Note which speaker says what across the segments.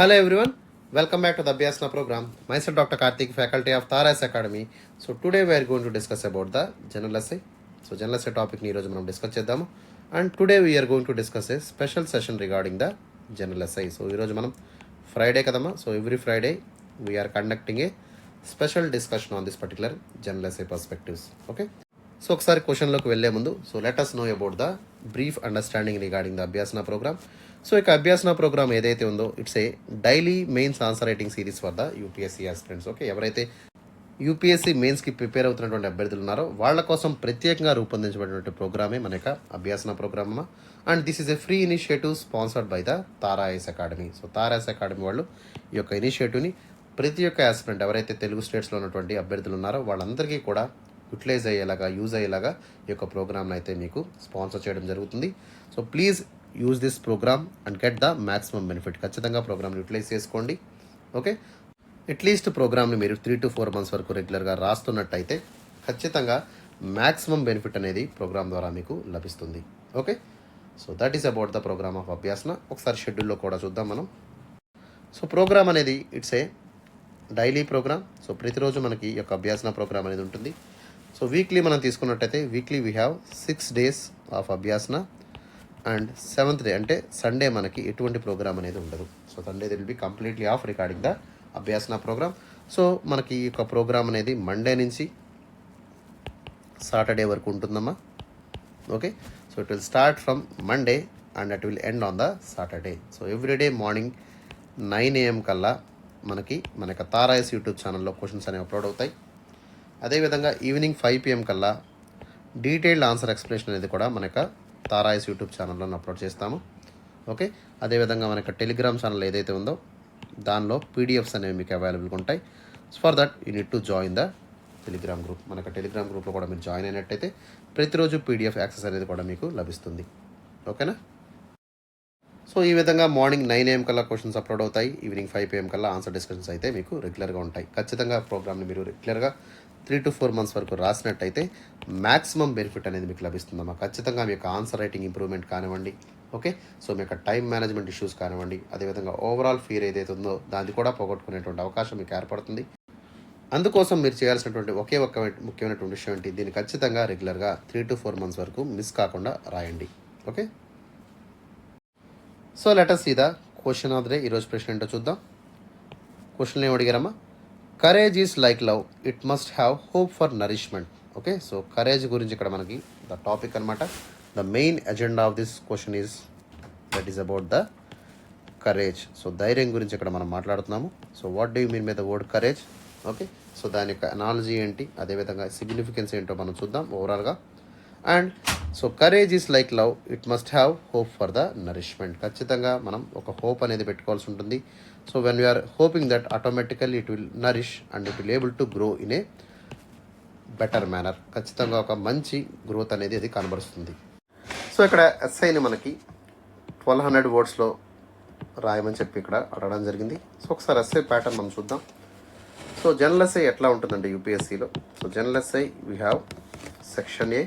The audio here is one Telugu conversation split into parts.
Speaker 1: Hello everyone, welcome back to the Abhyasana program. Myself Dr. Karthik, faculty of Taras Academy. So today we are going to discuss about the general essay. So general essay topic ni roju manam discuss cheddam. And today we are going to discuss a special session regarding the general essay. So ee roju manam Friday kadama. So every Friday we are conducting a special discussion on this particular general essay perspectives. Okay. So ఒకసారి క్వశ్చన్లోకి వెళ్ళే ముందు let us know about the brief understanding regarding the అభ్యాసన ప్రోగ్రామ్. సో ఇక అభ్యాసన ప్రోగ్రామ్ ఏదైతే ఉందో it's a daily mains answer writing series for the UPSC aspirants. Okay, ఎవరైతే యూపీఎస్సీ మెయిన్స్కి ప్రిపేర్ అవుతున్నటువంటి అభ్యర్థులు ఉన్నారో వాళ్ళ కోసం ప్రత్యేకంగా రూపొందించబడినటువంటి ప్రోగ్రామే మన యొక్క అభ్యాసన programme. And this is a free initiative sponsored by the Taras academy. So Taras academy వాళ్ళు ఈ యొక్క ఇనిషియేటివ్ని ప్రతి ఒక్క ఆస్పిరెంట్ ఎవరైతే తెలుగు స్టేట్స్లో ఉన్నటువంటి అభ్యర్థులు ఉన్నారో వాళ్ళందరికీ కూడా యూటిలైజ్ అయ్యేలాగా యూజ్ అయ్యేలాగా ఈ యొక్క ప్రోగ్రామ్ని అయితే మీకు స్పాన్సర్ చేయడం జరుగుతుంది. So please use this programme and get the maximum benefit. ఖచ్చితంగా ప్రోగ్రామ్ని యూటిలైజ్ చేసుకోండి. ఓకే, అట్లీస్ట్ ప్రోగ్రామ్ని మీరు 3 to 4 months వరకు రెగ్యులర్గా రాస్తున్నట్టయితే ఖచ్చితంగా మ్యాక్సిమం బెనిఫిట్ అనేది ప్రోగ్రామ్ ద్వారా మీకు లభిస్తుంది. Okay, so that is about the programme of అభ్యాసన. ఒకసారి షెడ్యూల్లో కూడా చూద్దాం మనం. సో ప్రోగ్రామ్ అనేది it's a daily programme. So ప్రతిరోజు మనకి ఈ యొక్క అభ్యాసన ప్రోగ్రామ్ అనేది ఉంటుంది. సో వీక్లీ మనం తీసుకున్నట్టయితే weekly we have 6 days of అభ్యాసన అండ్ 7th day అంటే సండే మనకి ఎటువంటి ప్రోగ్రామ్ అనేది ఉండదు. So Sunday will be completely off recording the అభ్యాసన programme. So మనకి ఈ యొక్క ప్రోగ్రామ్ అనేది మండే నుంచి సాటర్డే వరకు ఉంటుందమ్మా. Okay, so it will start from Monday and it will end on the Saturday. So everyday morning 9 AM కల్లా మన యొక్క తారాయస్ యూట్యూబ్ ఛానల్లో క్వశ్చన్స్ అనేవి అప్లోడ్ అవుతాయి. అదేవిధంగా ఈవినింగ్ 5 PM కల్లా డీటెయిల్డ్ ఆన్సర్ ఎక్స్ప్లెనేషన్ అనేది కూడా మన యొక్క తారాయస్ యూట్యూబ్ ఛానల్లో అప్లోడ్ చేస్తాము. ఓకే, అదేవిధంగా మన యొక్క టెలిగ్రామ్ ఛానల్ ఏదైతే ఉందో దానిలో పీడిఎఫ్స్ అనేవి మీకు అవైలబుల్గా ఉంటాయి. For that you need to join the Telegram group. మన యొక్క టెలిగ్రామ్ గ్రూప్లో కూడా మీరు జాయిన్ అయినట్టయితే ప్రతిరోజు పీడిఎఫ్ యాక్సెస్ అనేది కూడా మీకు లభిస్తుంది. ఓకేనా? సో ఈ విధంగా మార్నింగ్ 9 AM కల్లా క్వశ్చన్స్ అప్లోడ్ అవుతాయి. ఈవినింగ్ 5 PM కల్లా ఆన్సర్ డిస్కషన్స్ అయితే మీకు రెగ్యులర్గా ఉంటాయి. ఖచ్చితంగా ప్రోగ్రామ్ని మీరు రెగ్యులర్గా 3 to 4 months వరకు రాసినట్టయితే మ్యాక్సిమం బెనిఫిట్ అనేది మీకు లభిస్తుందమ్మా. ఖచ్చితంగా మీ యొక్క ఆన్సర్ రైటింగ్ ఇంప్రూవ్మెంట్ కానివ్వండి, ఓకే, సో మీ యొక్క టైం మేనేజ్మెంట్ ఇష్యూస్ కానివ్వండి, అదేవిధంగా ఓవరాల్ ఫీర్ ఏదైతే ఉందో దాన్ని కూడా పోగొట్టుకునేటువంటి అవకాశం మీకు ఏర్పడుతుంది. అందుకోసం మీరు చేయాల్సినటువంటి ఒకే ఒక్క ముఖ్యమైనటువంటి విషయం ఏంటి, దీన్ని ఖచ్చితంగా రెగ్యులర్గా 3 to 4 months వరకు మిస్ కాకుండా రాయండి. Okay, so let us see the question of the day. ఈరోజు ప్రశ్న ఏంటో చూద్దాం. క్వశ్చన్ ఏమి అడిగారమ్మా? Courage is like love, it must have hope for nourishment. Okay, so courage గురించి ఇక్కడ మనకి ద టాపిక్ అనమాట. The main agenda of this question is that is about the courage. So ధైర్యం గురించి ఇక్కడ మనం మాట్లాడుతున్నాము. So what do you mean by the word courage? Okay, so దాని యొక్క అనాలజీ ఏంటి, అదేవిధంగా సిగ్నిఫికెన్స్ ఏంటో మనం చూద్దాం ఓవరాల్గా. And so courage is like love, it must have hope for the nourishment. ఖచ్చితంగా మనం ఒక హోప్ అనేది పెట్టుకోవాల్సి ఉంటుంది. So when we are hoping that automatically it will nourish and it will able to grow in a better manner. ఖచ్చితంగా ఒక మంచి గ్రోత్ అనేది అది కనబరుస్తుంది. సో ఇక్కడ ఎస్ఐని మనకి 1200 wordsలో రాయమని చెప్పి ఇక్కడ అడగడం జరిగింది. సో ఒకసారి ఎస్ఐ ప్యాటర్న్ మనం చూద్దాం. సో జనరల్ ఎస్ఐ ఎట్లా ఉంటుందండి యూపీఎస్సీలో? So general essay we have section A.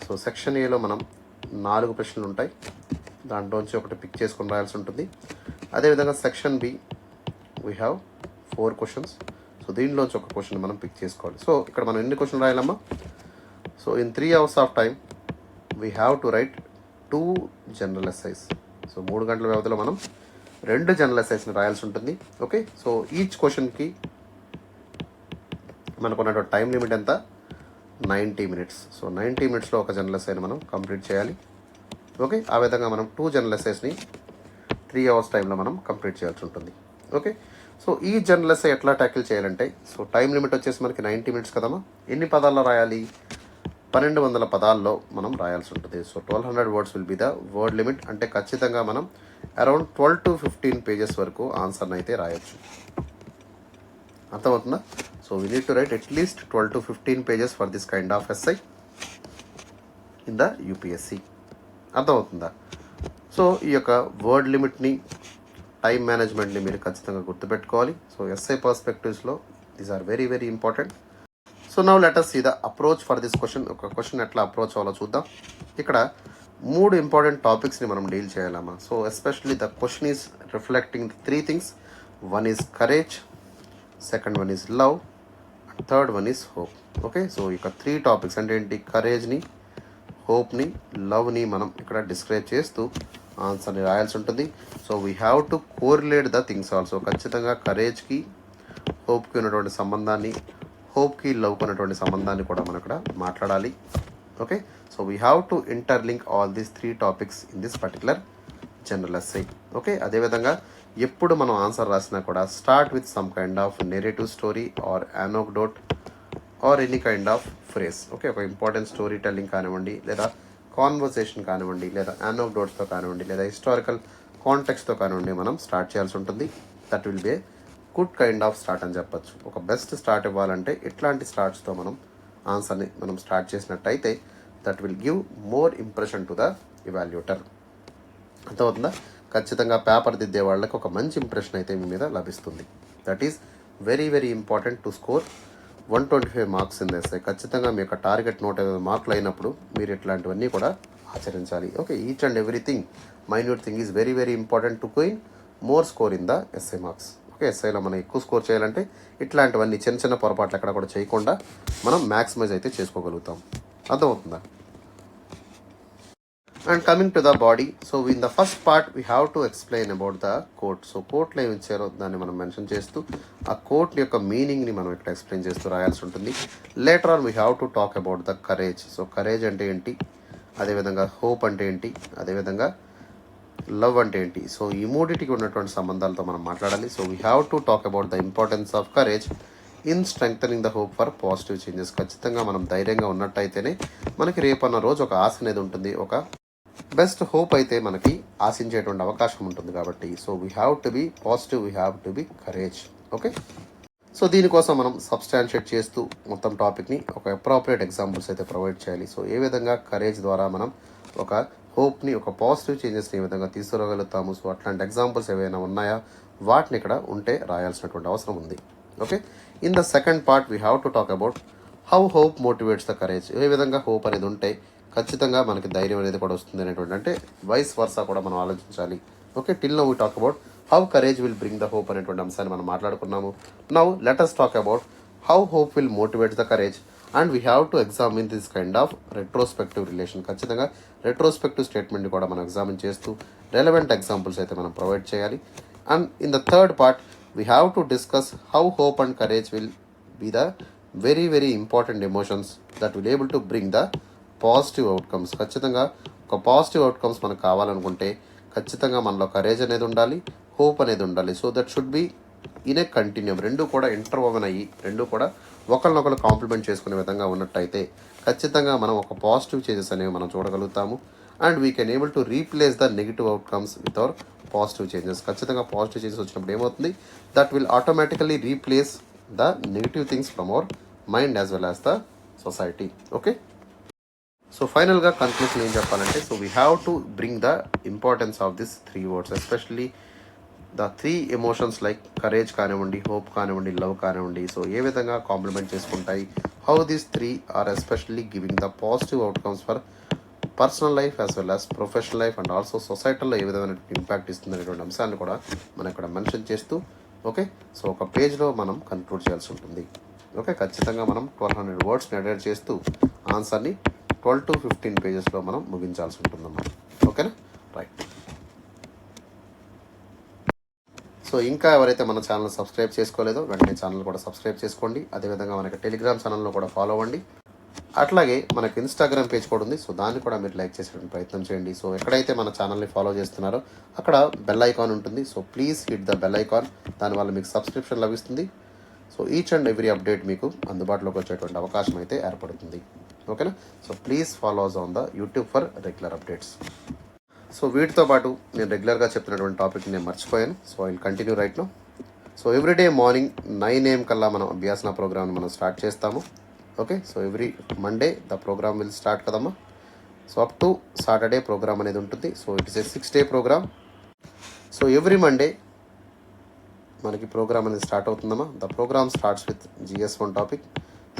Speaker 1: So section ఏలో మనం 4 ప్రశ్నలు ఉంటాయి. దాంట్లోంచి ఒకటి పిక్ చేసుకొని రాయాల్సి ఉంటుంది. అదేవిధంగా section B we have 4 questions. So దీనిలోంచి ఒక క్వశ్చన్ మనం పిక్ చేసుకోవాలి. సో ఇక్కడ మనం ఎన్ని క్వశ్చన్లు రాయాలమ్మా? So in 3 hours of time we have to write 2 general essays. So 3 గంటల వ్యవధిలో మనం 2 జనరల్ ఎస్ఐస్ని రాయాల్సి ఉంటుంది. ఓకే, సో ఈచ్ క్వశ్చన్కి మనకు ఉన్నటువంటి టైం లిమిట్ ఎంత? 90 minutes. సో 90 minutesలో ఒక జనరల్ ఎస్ఐని మనం కంప్లీట్ చేయాలి. ఓకే, ఆ విధంగా మనం 2 జనరల్ ఎస్ఐస్ని 3 hours టైంలో మనం కంప్లీట్ చేయాల్సి ఉంటుంది. ఓకే, సో ఈ జనరల్ ఎస్ఐ ఎట్లా ట్యాకిల్ చేయాలంటే, సో టైం లిమిట్ వచ్చేసి మనకి 90 minutes కదమ్మా. ఎన్ని పదాల్లో రాయాలి? 1200 పదాల్లో మనం రాయాల్సి ఉంటుంది. So 1200 words will be the word limit. అంటే ఖచ్చితంగా మనం అరౌండ్ 12 to 15 pages వరకు ఆన్సర్ని అయితే రాయొచ్చు. అర్థమవుతుందా? So we need to write at least 12 to 15 pages for this kind of essay in the UPSC. అర్థమవుతుందా? సో ఈ యొక్క వర్డ్ లిమిట్ని, టైం మేనేజ్మెంట్ని మీరు ఖచ్చితంగా గుర్తుపెట్టుకోవాలి. సో ఎస్ఐ పర్స్పెక్టివ్స్లో these are very very important. So now let us see the approach for this question. ఒక క్వశ్చన్ ఎట్లా అప్రోచ్ అవ్వాలో చూద్దాం. ఇక్కడ మూడు ఇంపార్టెంట్ టాపిక్స్ని మనం డీల్ చేయాలమ్మా. So especially the question is reflecting three things. One is courage, second one is love, third one is hope. Okay, so ఇక త్రీ టాపిక్స్ అంటే ఏంటి, కరేజ్ని, హోప్ని, లవ్ని మనం ఇక్కడ డిస్క్రైబ్ చేస్తూ ఆన్సర్ని రాయాల్సి ఉంటుంది. So we have to correlate the things also. ఖచ్చితంగా కరేజ్కి, హోప్కి ఉన్నటువంటి సంబంధాన్ని, హోప్కి లవ్కి ఉన్నటువంటి సంబంధాన్ని కూడా మనం ఇక్కడ మాట్లాడాలి. Okay, so we have to interlink all these three topics in this particular general essay. Okay, అదేవిధంగా ఎప్పుడు మనం ఆన్సర్ రాసినా కూడా start with some kind of narrative story or anecdote or any kind of phrase. Okay, ఒక ఇంపార్టెంట్ స్టోరీ టెల్లింగ్ కానివ్వండి, లేదా కాన్వర్సేషన్ కానివ్వండి, లేదా అనోక్డోట్స్తో కానివ్వండి, లేదా హిస్టారికల్ కాంటెక్స్తో కానివ్వండి మనం స్టార్ట్ చేయాల్సి ఉంటుంది. That will B a good kind of start అని చెప్పచ్చు. ఒక బెస్ట్ స్టార్ట్ ఇవ్వాలంటే ఇట్లాంటి స్టార్ట్స్తో మనం ఆన్సర్ని మనం స్టార్ట్ చేసినట్టయితే that will give more impression to the evaluator. అర్థమవుతుందా? ఖచ్చితంగా పేపర్ దిద్దే వాళ్ళకి ఒక మంచి ఇంప్రెషన్ అయితే మీ మీద లభిస్తుంది. That is very very important to score 125 marks in essay. ఖచ్చితంగా మీ యొక్క టార్గెట్ 150 మార్కులు అయినప్పుడు మీరు ఇట్లాంటివన్నీ కూడా ఆచరించాలి. Okay, each and everything minute thing is very very important to gain more score in the essay marks. Okay, ఎస్ఐలో మనం ఎక్కువ స్కోర్ చేయాలంటే ఇట్లాంటివన్నీ చిన్న చిన్న పొరపాట్లు ఎక్కడ కూడా చేయకుండా మనం మ్యాక్సిమైజ్ అయితే చేసుకోగలుగుతాం. అర్థమవుతుందా? And coming to the body, so in the first part we have to explain about the quote. So కోట్లో ఏమి ఇచ్చారో దాన్ని మనం మెన్షన్ చేస్తూ ఆ కోట్ యొక్క మీనింగ్ని మనం ఇక్కడ ఎక్స్ప్లెయిన్ చేస్తూ రాయాల్సి ఉంటుంది. Later on we have to talk about the courage. So courage అంటే ఏంటి, అదేవిధంగా హోప్ అంటే ఏంటి, అదేవిధంగా లవ్ అంటే ఏంటి. సో ఈ మూడిటికి ఉన్నటువంటి సంబంధాలతో మనం మాట్లాడాలి. So we have to talk about the importance of courage in strengthening the hope for positive changes. ఖచ్చితంగా మనం ధైర్యంగా ఉన్నట్టయితేనే మనకి రేపన్న రోజు ఒక ఆశ అనేది ఉంటుంది, ఒక బెస్ట్ హోప్ అయితే మనకి ఆశించేటువంటి అవకాశం ఉంటుంది. కాబట్టి so we have to be positive, we have to be courage. Okay, so దీనికోసం మనం సబ్స్టాన్షియేట్ చేస్తూ మొత్తం టాపిక్ని ఒక అప్రోప్రియేట్ ఎగ్జాంపుల్స్ అయితే ప్రొవైడ్ చేయాలి. సో ఏ విధంగా కరేజ్ ద్వారా మనం ఒక హోప్ని, ఒక పాజిటివ్ చేంజెస్ని ఏ విధంగా తీసుకురాగలుగుతాము. సో అట్లాంటి ఎగ్జాంపుల్స్ ఏవైనా ఉన్నాయా, వాటిని ఇక్కడ ఉంటే రాయాల్సినటువంటి అవసరం ఉంది. Okay, in the second part we have to talk about how hope motivates the courage. ఏ విధంగా హోప్ అనేది ఉంటే ఖచ్చితంగా మనకి ధైర్యం అనేది కూడా వస్తుంది అనేటువంటి, అంటే వైస్ వర్సా కూడా మనం ఆలోచించాలి. Okay, till now we talk about how courage will bring the hope అనేటువంటి అంశాన్ని మనం మాట్లాడుకున్నాము. Now let us talk about how hope will motivate the courage and we have to examine this kind of retrospective relation. ఖచ్చితంగా రెట్రోస్పెక్టివ్ స్టేట్మెంట్ని కూడా మనం ఎగ్జామిన్ చేస్తూ రెలవెంట్ ఎగ్జాంపుల్స్ అయితే మనం ప్రొవైడ్ చేయాలి. And in the third part we have to discuss how hope and courage will be the very very important emotions that will able to bring the positive outcomes. ఖచ్చితంగా ఒక పాజిటివ్ అవుట్కమ్స్ మనకు కావాలనుకుంటే ఖచ్చితంగా మనలో కరేజ్ అనేది ఉండాలి, హోప్ అనేది ఉండాలి. So that should be in a continuum. రెండు కూడా ఇంటర్వోవెన్ అయ్యి రెండు కూడా ఒకరినొకరు కాంప్లిమెంట్ చేసుకునే విధంగా ఉన్నట్టయితే ఖచ్చితంగా మనం ఒక పాజిటివ్ చేంజెస్ అనేవి మనం చూడగలుగుతాము. And we can able to replace the negative outcomes with our positive changes. ఖచ్చితంగా పాజిటివ్ చేంజెస్ వచ్చినప్పుడు ఏమవుతుంది, that will automatically replace the negative things from our mind as well as the society. Okay, so ఫైనల్గా కన్క్లూషన్ ఏం చెప్పాలంటే, so we have to bring the importance of this three words, especially the three emotions like courage కానివ్వండి, హోప్ కానివ్వండి, లవ్ కానివ్వండి. సో ఏ విధంగా కాంప్లిమెంట్ చేసుకుంటాయి, how these three are especially giving the positive outcomes for personal life as well as professional life and also సొసైటీలో ఏ విధమైన ఇంపాక్ట్ ఇస్తుంది అనేటువంటి అంశాన్ని కూడా మనం ఇక్కడ మెన్షన్ చేస్తూ, ఓకే, సో ఒక పేజ్లో మనం కన్క్లూడ్ చేయాల్సి ఉంటుంది. ఓకే, ఖచ్చితంగా మనం 1200 వర్డ్స్ని అడైడ్ చేస్తూ ఆన్సర్ని 12 to 15 పేజెస్లో మనం ముగించాల్సి ఉంటుందన్నమాట. ఓకేనా, రైట్. సో ఇంకా ఎవరైతే మన ఛానల్ సబ్స్క్రైబ్ చేసుకోలేదో వెంటనే ఛానల్ కూడా సబ్స్క్రైబ్ చేసుకోండి. అదేవిధంగా మనకి టెలిగ్రామ్ ఛానల్లో కూడా ఫాలో అవ్వండి. అట్లాగే మనకి ఇన్స్టాగ్రామ్ పేజ్ కూడా ఉంది. సో దాన్ని కూడా మీరు లైక్ చేసేటువంటి ప్రయత్నం చేయండి. సో ఎక్కడైతే మన ఛానల్ని ఫాలో చేస్తున్నారో అక్కడ బెల్ ఐకాన్ ఉంటుంది. So please hit the bell icon, దానివల్ల మీకు సబ్స్క్రిప్షన్ లభిస్తుంది. So each and every update మీకు అందుబాటులోకి వచ్చేటువంటి అవకాశం అయితే ఏర్పడుతుంది. ఓకేనా, so please follow us on the YouTube for regular updates. So వీటితో పాటు నేను రెగ్యులర్గా చెప్తున్నటువంటి టాపిక్ నేను మర్చిపోయాను. So I will continue right now. So everyday morning 9 AM కల్లా మనం అభ్యాసన ప్రోగ్రామ్ని మనం స్టార్ట్ చేస్తాము. Okay, so every Monday the programme will start కదమ్మా. So up to Saturday programme అనేది ఉంటుంది. So it is a 6-day programme. So every Monday మనకి ప్రోగ్రామ్ అనేది స్టార్ట్ అవుతుందమ్మా. The programme starts with GS1 topic.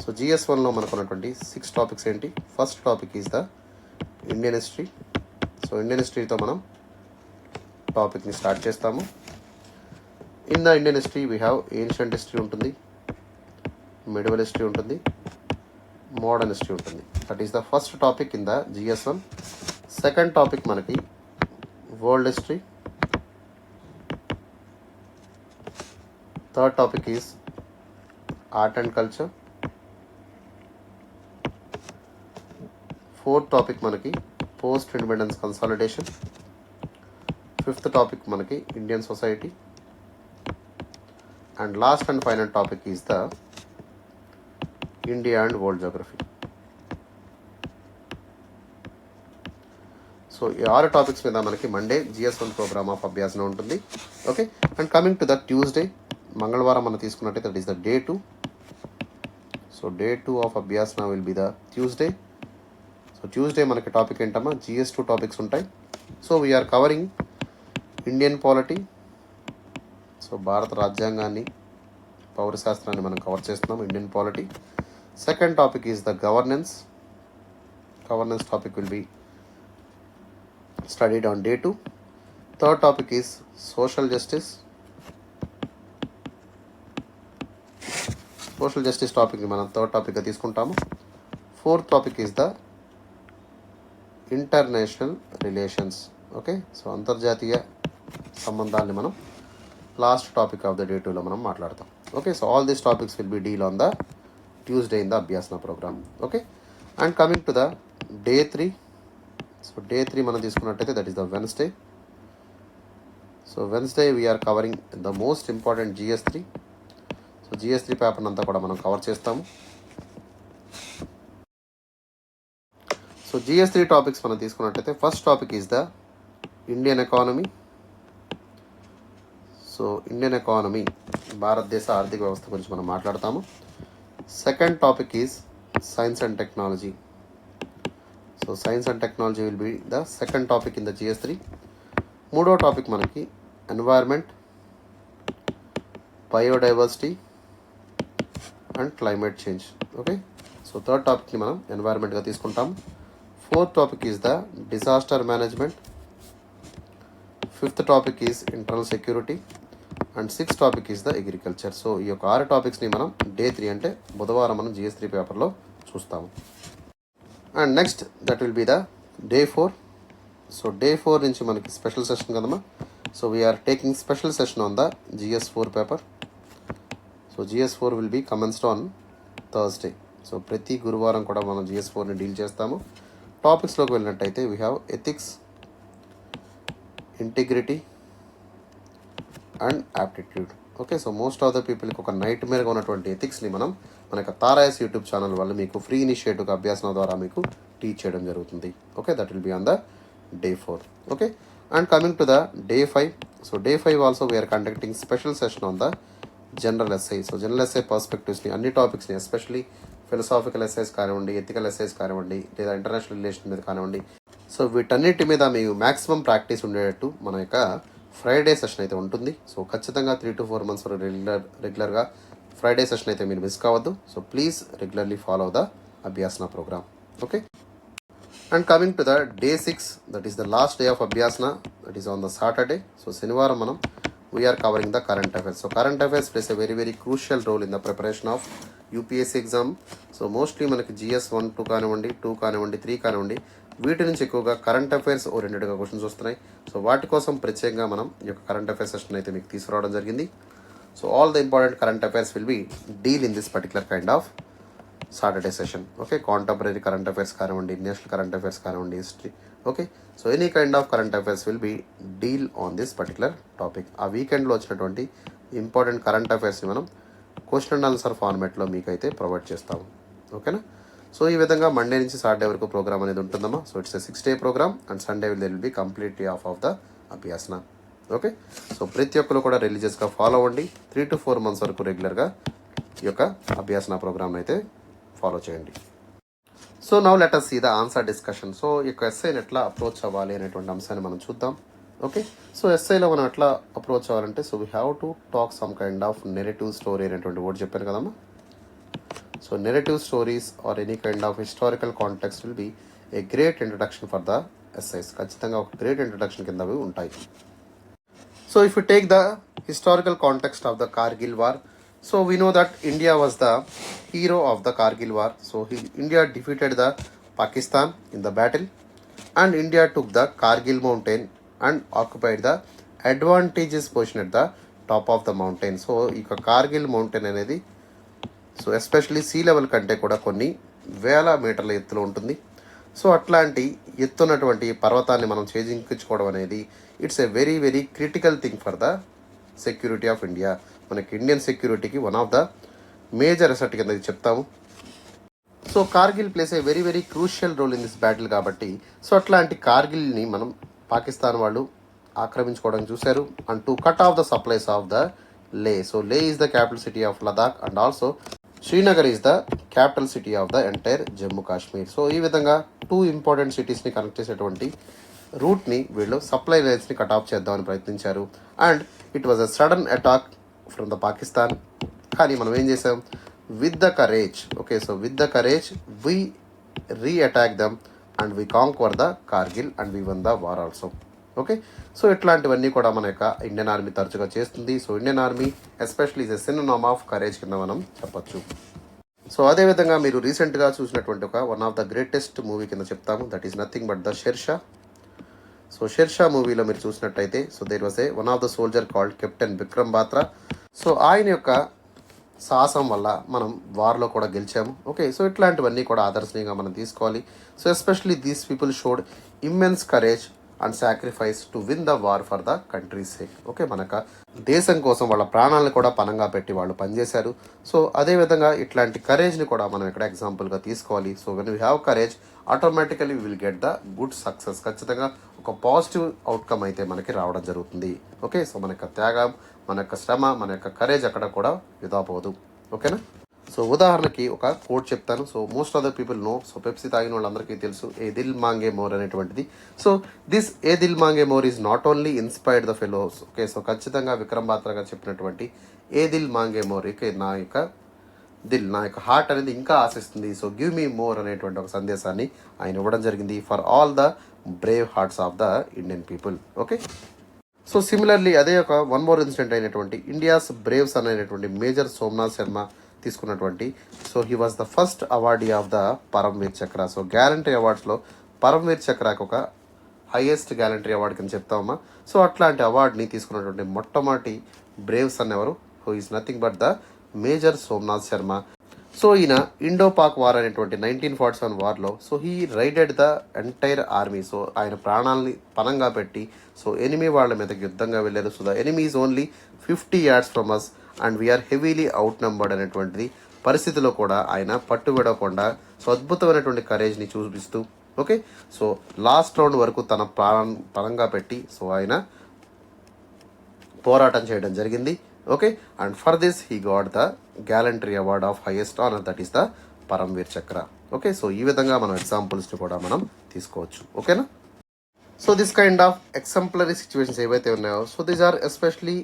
Speaker 1: So GS1లో మనకు ఉన్నటువంటి 6 టాపిక్స్ ఏంటి? First topic is the Indian history, so Indian హిస్టరీతో మనం టాపిక్ని స్టార్ట్ చేస్తాము. In the Indian history we have ancient history ఉంటుంది, మిడివల్ హిస్టరీ ఉంటుంది, మోడర్న్ హిస్టరీ ఉంటుంది. That is the first topic in the GS1. Second topic మనకి world history. Third topic is art and culture. Fourth topic మనకి post independence consolidation. Fifth topic మనకి Indian society. And last and final topic is the India and world geography. So ఈ 6 టాపిక్స్ మీద మనకి Monday GS1 programme of Abhyasana ఉంటుంది. Okay, and coming to the Tuesday, మంగళవారం మనం తీసుకున్నట్టయితే that is the day 2. So day 2 of Abhyasana will be the Tuesday. So Tuesday మనకి టాపిక్ ఏంటమ్మా, GS2 టాపిక్స్ ఉంటాయి. So we're covering Indian polity. సో భారత రాజ్యాంగాన్ని, పౌరశాస్త్రాన్ని మనం కవర్ చేస్తున్నాం, Indian polity. Second topic is the governance. Governance topic will be studied on day 2. Third topic is social justice. Social justice topic ni manam third topic ga తీసుకుంటాము. Fourth topic is the international relations. Okay, so అంతర్జాతీయ సంబంధాలని మనం last topic of the day 2 లో మనం మాట్లాడతాం. Okay, so all these topics will be deal on the Tuesday in the Abhyasana program. Okay, and coming to the day 3. So day 3 మనం తీసుకున్నట్టయితే that is the Wednesday. So Wednesday we're covering the most important GS3. So GS3 paper అంతా కూడా మనం కవర్ చేస్తాము. సో GS3 టాపిక్స్ మనం తీసుకున్నట్టయితే first topic is the Indian economy. So Indian economy, భారతదేశ ఆర్థిక వ్యవస్థ గురించి మనం మాట్లాడతాము. Second topic is science and technology. So science and technology will be the second topic in the GS3. మూడో టాపిక్ మనకి environment, biodiversity and climate change. Okay, so third టాపిక్ని మనం ఎన్వైర్న్మెంట్గా తీసుకుంటాం. Fourth topic is the disaster management. Fifth topic is internal security. And sixth topic is the agriculture. So ఈ యొక్క 6 టాపిక్స్ని మనం డే 3 అంటే బుధవారం మనం GS3 పేపర్లో చూస్తాము. And next that will be the day 4. So day 4 నుంచి మనకి స్పెషల్ సెషన్ కదమ్మా. So we're taking special session on the GS4 paper. So GS4 will be commenced on Thursday. So ప్రతి గురువారం కూడా మనం GS4ని డీల్ చేస్తాము. టాపిక్స్లోకి వెళ్ళినట్టయితే we have ethics, integrity and aptitude. Okay, so most of the పీపుల్కి ఒక నైట్ మేర్గా ఉన్నటువంటి ఎథిక్స్ని మనం మన యొక్క తారాయస్ యూట్యూబ్ ఛానల్ వల్ల మీకు ఫ్రీ ఇనిషియేటివ్గా అభ్యాసన ద్వారా మీకు టీచ్ చేయడం జరుగుతుంది. Okay, that will be on the day 4. Okay, and coming to the day 5. So day 5 also we're conducting special session on the general essay. So general essay పర్స్పెక్టివ్స్ని, అన్ని టాపిక్స్ని, ఎస్పెషలీ ఫిలసాఫికల్ ఎస్ఐస్ కానివ్వండి, ఎథికల్ ఎస్ఐస్ కానివ్వండి, లేదా ఇంటర్నేషనల్ రిలేషన్ మీద కానివ్వండి. సో వీటన్నిటి మీద మీకు మ్యాక్సిమం ప్రాక్టీస్ ఉండేటట్టు మన యొక్క ఫ్రైడే సెషన్ అయితే ఉంటుంది. సో ఖచ్చితంగా 3 to 4 months వరకు రెగ్యులర్గా ఫ్రైడే సెషన్ అయితే మీరు మిస్ కావద్దు. So please regularly follow the అభ్యాసన programme. Okay, and coming to the day 6, that is the last day of Abhyasana, that is on the Saturday. So శనివారం మనం we're covering the current affairs. So current affairs plays a very very crucial role in the preparation of UPSC exam. So mostly మనకి GS1, 2 కానివ్వండి, 2 కానివ్వండి, 3 కానివ్వండి, వీటి నుంచి ఎక్కువగా కరెంట్ అఫైర్స్ ఓరియంటెడ్గా క్వశ్చన్స్ వస్తున్నాయి. సో వాటి కోసం ప్రత్యేకంగా మనం ఈ యొక్క కరెంట్ అఫైర్స్ సెషన్ అయితే మీకు తీసుకురావడం జరిగింది. So all the important current affairs will be deal in this particular kind of Saturday session. Okay, contemporary current affairs కానివ్వండి, నేషనల్ కరెంట్ అఫైర్స్ కానివ్వండి, history. Okay, so any kind of current affairs will be deal on this particular topic. ఆ వీకెండ్లో వచ్చినటువంటి ఇంపార్టెంట్ కరెంట్ అఫైర్స్ని మనం క్వశ్చన్ అండ్ ఆన్సర్ ఫార్మాట్లో మీకైతే ప్రొవైడ్ చేస్తాము. ఓకేనా, సో ఈ విధంగా మండే నుంచి సాటర్డే వరకు ప్రోగ్రామ్ అనేది ఉంటుందమ్మా. So it's a 6-day programme and Sunday will be completely off the Abhyasana. Okay, so ప్రతి ఒక్కరు కూడా రిలీజియస్గా ఫాలో అవ్వండి. 3 to 4 months వరకు రెగ్యులర్గా ఈ యొక్క అభ్యాసన ప్రోగ్రామ్ అయితే ఫాలో చేయండి. So now let us see the answer discussion. So ఈ యొక్క ఎస్ఐని ఎట్లా అప్రోచ్ అవ్వాలి అనేటువంటి అంశాన్ని మనం చూద్దాం. ఓకే, సో ఎస్ఐలో మనం ఎట్లా అప్రోచ్ అవ్వాలంటే, so we have to talk some kind of narrative story అనేటువంటి వర్డ్ చెప్పాను కదమ్మా. So narrative stories or any kind of historical context will be a great introduction for the SIs. ఖచ్చితంగా ఒక గ్రేట్ ఇంట్రడక్షన్ కింద అవి ఉంటాయి. So if you take the historical context of the Kargil war, so we know that India was the hero of the Kargil war. So India defeated the Pakistan in the battle and India took the Kargil mountain and occupied the advantageous position at the top of the mountain. So ఇక కార్గిల్ మౌంటైన్ అనేది సో ఎస్పెషల్లీ సీ లెవెల్ కంటే కూడా కొన్ని వేల మీటర్ల ఎత్తులో ఉంటుంది. సో అట్లాంటి ఎత్తున్నటువంటి పర్వతాన్ని మనం చేజించుకోవడం అనేది it's a very very critical thing for the security of India. మనకి ఇండియన్ సెక్యూరిటీకి one of the major asset కింద ఇది చెప్తాము. So Kargil plays a very very crucial role in this battle కాబట్టి సో అట్లాంటి కార్గిల్ని మనం పాకిస్తాన్ వాళ్ళు ఆక్రమించుకోవడం చూశారు. And to cut off the supplies of the Leh. So Leh is the capital city of Ladakh and also Srinagar is the capital city of the entire Jammu Kashmir. So ఈ విధంగా 2 ఇంపార్టెంట్ సిటీస్ని కనెక్ట్ చేసేటువంటి రూట్ని వీళ్ళు సప్లై లైన్స్ని కట్ ఆఫ్ చేద్దామని ప్రయత్నించారు. And it was a sudden attack from the Pakistan. కానీ మనం ఏం చేసాం, with the courage, okay, so with the courage we re-attack them and we conquer the Kargil and we won the war also. Okay, so ఇట్లాంటివన్నీ కూడా మన యొక్క ఇండియన్ ఆర్మీ తరచుగా చేస్తుంది. So Indian army especially is a synonym of courage కింద మనం చెప్పొచ్చు. సో అదేవిధంగా మీరు రీసెంట్గా చూసినటువంటి ఒక one of the greatest movie కింద చెప్తాము, that is nothing but the Shershaah. So Shershaah మూవీలో మీరు చూసినట్టయితే so there was a one of the soldier called captain Vikram Batra. So ఆయన యొక్క సాహసం వల్ల మనం వార్లో కూడా గెలిచాము. ఓకే, సో ఇట్లాంటివన్నీ కూడా ఆదర్శనీయంగా మనం తీసుకోవాలి. So especially these people showed immense courage and sacrifice to win the war for the country sake. Okay, మనక దేశం కోసం వాళ్ళ ప్రాణాలను కూడా పణంగా పెట్టి వాళ్ళు పనిచేశారు. సో అదేవిధంగా ఇట్లాంటి కరేజ్ని కూడా మనం ఇక్కడ ఎగ్జాంపుల్గా తీసుకోవాలి. So when we have courage automatically will get the good success. ఖచ్చితంగా ఒక పాజిటివ్ అవుట్కమ్ అయితే మనకి రావడం జరుగుతుంది. ఓకే, సో మన యొక్క త్యాగం, మన యొక్క శ్రమ, మన యొక్క కరేజ్ అక్కడ కూడా వృధా పోదు. ఓకేనా. సో ఉదాహరణకి ఒక కోట్ చెప్తాను. So most of the people know. So Pepsi తాగిన వాళ్ళందరికీ తెలుసు ఏ దిల్ మాంగే మోర్ అనేటువంటిది. సో దిస్ ఏ దిల్ మాంగే more is not only inspired the fellows. Okay, so ఖచ్చితంగా విక్రమ్ బాత్రా గారు చెప్పినటువంటి ఏ దిల్ మాంగే మోర్, ఓకే, నా యొక్క హార్ట్ అనేది ఇంకా ఆశిస్తుంది. సో గివ్ మీ మోర్ అనేటువంటి ఒక సందేశాన్ని ఆయన ఇవ్వడం జరిగింది for all the Brave hearts of the Indian people. Okay, so similarly అదే ఒక వన్ మోర్ ఇన్సిడెంట్ అయినటువంటి ఇండియాస్ బ్రేవ్స్ అనేటువంటి మేజర్ సోమనాథ్ శర్మ తీసుకున్నటువంటి, so he was the first awardee of the Paramvir చక్ర. సో గ్యాలంటరీ అవార్డ్స్లో పరమ్వీర్ చక్రాకి ఒక హైయెస్ట్ గ్యాలంటరీ అవార్డు కింద చెప్తామా. సో అట్లాంటి అవార్డుని తీసుకున్నటువంటి మొట్టమొదటి బ్రేవ్స్ అనేవారు, who is nothing but the major Somnath Sharma. So ఈయన ఇండో పాక్ వార్ అనేటువంటి 1947 వార్లో so he raided the entire army. So ఆయన ప్రాణాలని పణంగా పెట్టి సో ఎనిమీ వాళ్ళ మీదకి యుద్ధంగా వెళ్ళారు. So the enemy is only 50 yards from us and we're heavily outnumbered అనేటువంటిది పరిస్థితిలో కూడా ఆయన పట్టుబడకుండా సో అద్భుతమైనటువంటి కరేజ్ని చూపిస్తూ, ఓకే, సో లాస్ట్ రౌండ్ వరకు తన పణంగా పెట్టి సో ఆయన పోరాటం చేయడం జరిగింది. Okay, and for this he got the gallantry award of highest honour, that is the Paramvir Chakra. Okay, so ఈ విధంగా మనం ఎగ్జాంపుల్స్ని కూడా మనం తీసుకోవచ్చు. ఓకేనా. So this kind of exemplary situations ఏవైతే ఉన్నాయో so these are especially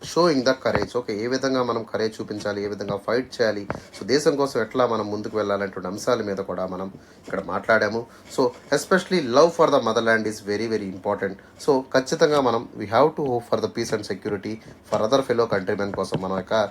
Speaker 1: showing the courage. Okay, ఏ విధంగా మనం కరేజ్ చూపించాలి, ఏ విధంగా ఫైట్ చేయాలి, సో దేశం కోసం ఎట్లా మనం ముందుకు వెళ్ళాలనేటువంటి అంశాల మీద కూడా మనం ఇక్కడ మాట్లాడాము. So especially love for the mother land is very very important. So ఖచ్చితంగా మనం we have to hope for the peace and security for other fellow countrymen కోసం మనం యొక్క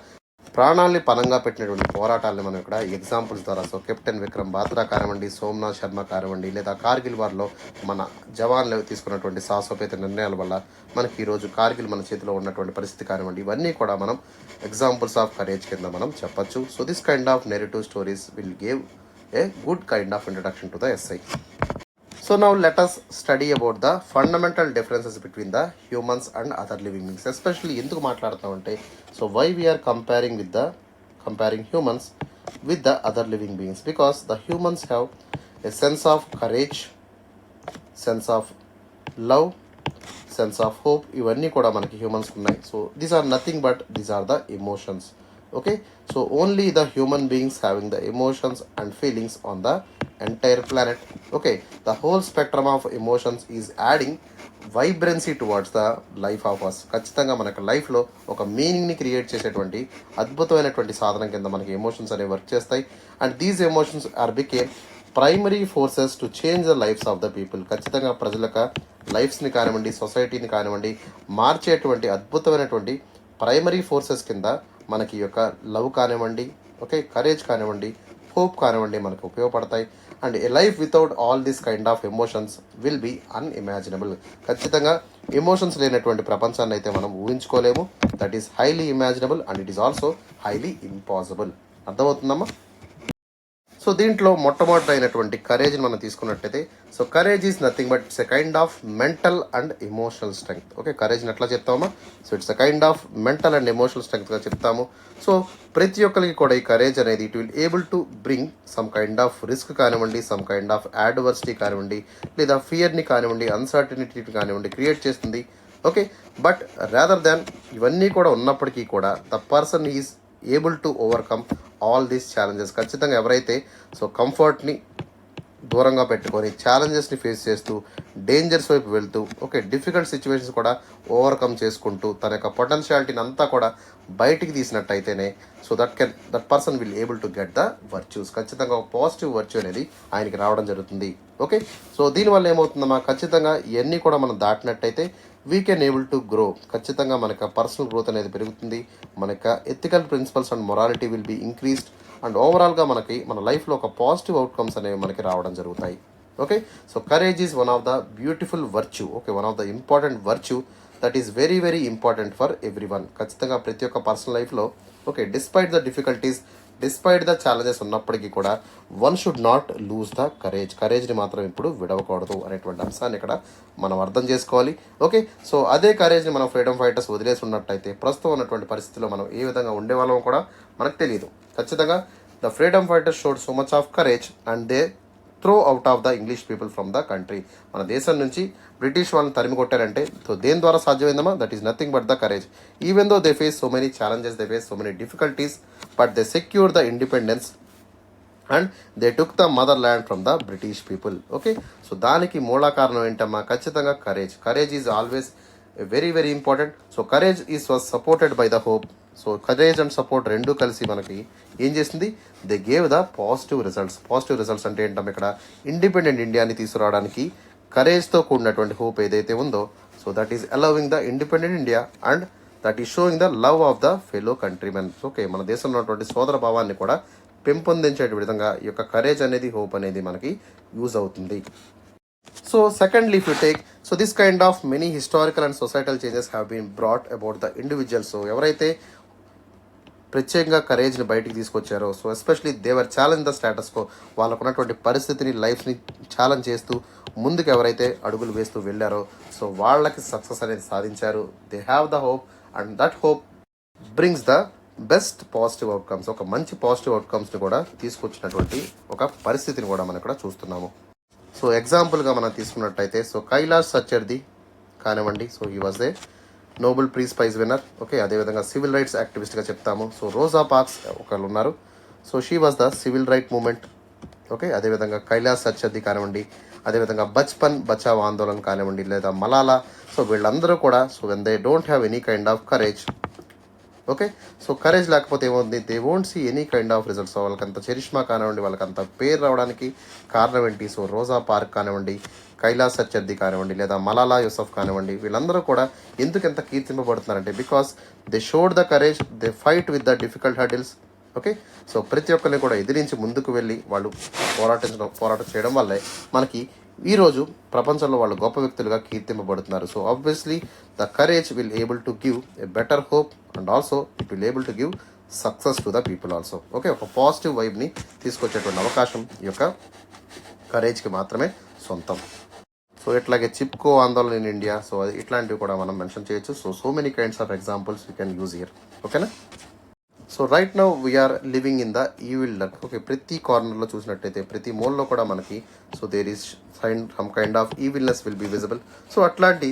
Speaker 1: ప్రాణాలని పనంగా పెట్టినటువంటి పోరాటాలని మనం ఇక్కడ ఎగ్జాంపుల్స్ ద్వారా సో కెప్టెన్ విక్రమ్ బాత్రా కానివ్వండి, సోమనాథ్ శర్మ కానివ్వండి, లేదా కార్గిల్ వార్లో మన జవాన్లు తీసుకున్నటువంటి సాహసోపేత నిర్ణయాల వల్ల మనకి ఈరోజు కార్గిల్ మన చేతిలో ఉన్నటువంటి పరిస్థితి కానివ్వండి, ఇవన్నీ కూడా మనం ఎగ్జాంపుల్స్ ఆఫ్ కరేజ్ కింద మనం చెప్పచ్చు. So this kind of narrative stories will give a good kind of introduction to the SI. So now let us study about the fundamental differences between the humans and other living beings. Especially ఎందుకు మాట్లాడుతామంటే so why we are comparing humans with the other living beings, because the humans have a sense of courage, sense of love, sense of hope. ఇవన్నీ కూడా మనకి హ్యూమన్స్ ఉన్నాయి. So these are nothing but these are the emotions. Okay, so only the human beings having the emotions and feelings on the entire planet. Okay, the whole spectrum of emotions is adding vibrancy towards the life of us. ఖచ్చితంగా మనకు లైఫ్లో ఒక మీనింగ్ని క్రియేట్ చేసేటువంటి అద్భుతమైనటువంటి సాధనం కింద మనకి ఎమోషన్స్ అనేవి వర్క్ చేస్తాయి. And these emotions are became primary forces to change the lifes of the people. ఖచ్చితంగా ప్రజల యొక్క లైఫ్స్ని కానివ్వండి, సొసైటీని కానివ్వండి, మార్చేటువంటి అద్భుతమైనటువంటి ప్రైమరీ ఫోర్సెస్ కింద మనకి ఈ యొక్క లవ్ కానివ్వండి, ఓకే, కరేజ్ కానివ్వండి, హోప్ కానివ్వండి మనకు ఉపయోగపడతాయి. And a life without all this kind of emotions will be unimaginable. ఖచ్చితంగా ఎమోషన్స్ లేనటువంటి ప్రపంచాన్ని అయితే మనం ఊహించుకోలేము. That is highly imaginable and it is also highly impossible. అర్థమవుతుందమ్మా? సో దీంట్లో మొట్టమొదటి అయినటువంటి కరేజ్ని మనం తీసుకున్నట్టయితే, so courage is nothing but it's a kind of mental and emotional strength. Okay, కరేజ్ని ఎట్లా చెప్తామా? So it's a kind of mental and emotional స్ట్రెంగ్త్గా చెప్తాము. సో ప్రతి ఒక్కరికి కూడా ఈ కరేజ్ అనేది it will able to bring some kind of risk కానివ్వండి, సమ్ కైండ్ ఆఫ్ యాడ్వర్సిటీ కానివ్వండి, లేదా ఫియర్ని కానివ్వండి, అన్సర్టనిటీని కానివ్వండి క్రియేట్ చేస్తుంది. ఓకే, బట్ రాదర్ దాన్ ఇవన్నీ కూడా ఉన్నప్పటికీ కూడా the person is able to overcome all these challenges. ఖచ్చితంగా ఎవరైతే సో కంఫర్ట్ని దూరంగా పెట్టుకొని ఛాలెంజెస్ని ఫేస్ చేస్తూ డేంజర్స్ వైపు వెళ్తూ ఓకే డిఫికల్ట్ సిచ్యువేషన్స్ కూడా ఓవర్కమ్ చేసుకుంటూ తన యొక్క పొటెన్షియాలిటీని అంతా కూడా బయటికి తీసినట్టయితేనే so that person will able to get the virtues. ఖచ్చితంగా ఒక పాజిటివ్ వర్చ్యూ అనేది ఆయనకి రావడం జరుగుతుంది. ఓకే, సో దీనివల్ల ఏమవుతుందమ్మా, ఖచ్చితంగా ఇవన్నీ కూడా మనం దాటినట్టయితే we can able to grow. ఖచ్చితంగా మనకు పర్సనల్ గ్రోత్ అనేది పెరుగుతుంది. మన యొక్క ethical principles and morality will be increased and ఓవరాల్గా మనకి మన లైఫ్లో ఒక పాజిటివ్ అవుట్కమ్స్ అనేవి మనకి రావడం జరుగుతాయి. Okay, so courage is one of the beautiful virtue. Okay, one of the important virtue that is very very important for everyone. ఖచ్చితంగా ప్రతి ఒక్క పర్సనల్ లైఫ్లో okay despite the difficulties, despite the challenges ఉన్నప్పటికీ కూడా one should not lose the కరేజ్ని మాత్రం ఇప్పుడు విడవకూడదు అనేటువంటి అంశాన్ని ఇక్కడ మనం అర్థం చేసుకోవాలి. ఓకే, సో అదే కరేజ్ని మనం ఫ్రీడమ్ ఫైటర్స్ వదిలేసి ఉన్నట్టయితే ప్రస్తుతం ఉన్నటువంటి పరిస్థితిలో మనం ఏ విధంగా ఉండేవాళ్ళమో కూడా మనకు తెలియదు. ఖచ్చితంగా the freedom fighters showed so much of courage and they throw out of the English people from the country. మన దేశం నుంచి బ్రిటిష్ వాళ్ళని తరిమి కొట్టారంటే సో దేని ద్వారా సాధ్యమైందమ్మా? That is nothing but the courage. Even though they face so many challenges, they face so many difficulties, but they secure the independence and they took the mother land from the British people. Okay, so దానికి మూల కారణం ఏంటమ్మా? ఖచ్చితంగా courage is always very very important. So courage is was supported by the hope. So courage and support రెండు కలిసి మనకి ఏం చేసింది? They gave the positive results. Positive results అంటే ఏంటంటే ఇక్కడ ఇండిపెండెంట్ ఇండియాని తీసుకురావడానికి కరేజ్తో కూడినటువంటి హోప్ ఏదైతే ఉందో so that is allowing the independent India and that is showing the love of the fellow countrymen. Okay, మన దేశంలో ఉన్నటువంటి సోదర భావాన్ని కూడా పెంపొందించే విధంగా ఈ యొక్క కరేజ్ అనేది, హోప్ అనేది మనకి యూజ్ అవుతుంది. So secondly if you take so this kind of many historical and societal changes have been brought about the individuals. So ఎవరైతే ప్రత్యేకంగా కరేజ్ని బయటికి తీసుకొచ్చారో so especially they were challenge the status quo, వాళ్ళకు ఉన్నటువంటి పరిస్థితిని లైఫ్ని ఛాలెంజ్ చేస్తూ ముందుకు ఎవరైతే అడుగులు వేస్తూ వెళ్ళారో సో వాళ్ళకి సక్సెస్ అనేది సాధించారు. They have the hope and that hope brings the best positive outcomes. ఒక మంచి పాజిటివ్ అవుట్కమ్స్ని కూడా తీసుకొచ్చినటువంటి ఒక పరిస్థితిని కూడా మనం ఇక్కడ చూస్తున్నాము. సో ఎగ్జాంపుల్గా మనం తీసుకున్నట్టయితే సో కైలాష్ సత్యర్థి కానివ్వండి, సో ఈ was a Nobel peace prize winner. Okay, అదేవిధంగా సివిల్ రైట్స్ యాక్టివిస్ట్గా చెప్తాము. సో రోజా పార్క్స్ ఒకళ్ళు ఉన్నారు, so she was the civil right movement. Okay, అదేవిధంగా కైలాష్ సత్యర్థి కానివ్వండి, అదేవిధంగా బచ్పన్ బచావ్ ఆందోళన్ కానివ్వండి, లేదా మలాలా. సో వీళ్ళందరూ కూడా so when they don't have any kind of courage. Okay, so courage లేకపోతే ఏమవుతుంది? They won't see any kind of results. So వాళ్ళకంత చరిష్మా కానివ్వండి, వాళ్ళకంత పేరు రావడానికి కారణం ఏంటి? సో రోజా పార్క్ కానివ్వండి, కైలాష్ సత్యర్థి కానివ్వండి, లేదా మలాలా యూసఫ్ కానివ్వండి, వీళ్ళందరూ కూడా ఎందుకు ఎంత కీర్తింపబడుతున్నారంటే because they showed the courage, they fight with the difficult hurdles. Okay, so ప్రతి ఒక్కరిని కూడా ఎదిరించి ముందుకు వెళ్ళి వాళ్ళు పోరాటం చేయడం వల్లే మనకి ఈరోజు ప్రపంచంలో వాళ్ళు గొప్ప వ్యక్తులుగా కీర్తింపబడుతున్నారు. So obviously the courage will able to give a better hope and also it will able to give success to the people also. Okay, ఒక పాజిటివ్ వైబ్ని తీసుకొచ్చేటువంటి అవకాశం ఈ యొక్క కరేజ్కి మాత్రమే సొంతం. సో ఇట్లాగే చిప్కో ఆందోళన ఇన్ ఇండియా, సో ఇట్లాంటివి కూడా మనం మెన్షన్ చేయొచ్చు. So many kinds of examples you can use here. ఓకేనా? So right now we're living in the evil luck. Okay, ప్రతి కార్నర్లో చూసినట్టయితే ప్రతి మూలలో కూడా మనకి so there is some kind of evilness will be visible. So అట్లాంటి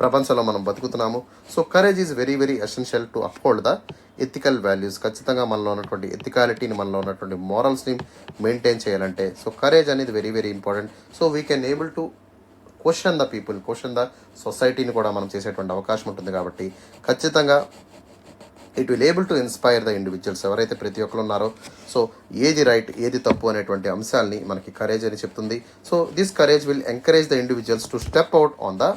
Speaker 1: ప్రపంచంలో మనం బతుకుతున్నాము. So courage is very very essential to uphold the ethical values. ఖచ్చితంగా మనలో ఉన్నటువంటి ఎథికాలిటీని, మనలో ఉన్నటువంటి మోరల్స్ని మెయింటైన్ చేయాలంటే సో కరేజ్ అనేది very very important. So we can able to question the people, question the సొసైటీని కూడా మనం చేసేటువంటి అవకాశం ఉంటుంది. కాబట్టి ఖచ్చితంగా it will able to inspire the individuals ఎవరైతే ప్రతి ఒక్కరు ఉన్నారో. సో ఏది రైట్ ఏది తప్పు అనేటువంటి అంశాలని మనకి కరేజ్ అని చెప్తుంది. So this courage will encourage the individuals to step out on the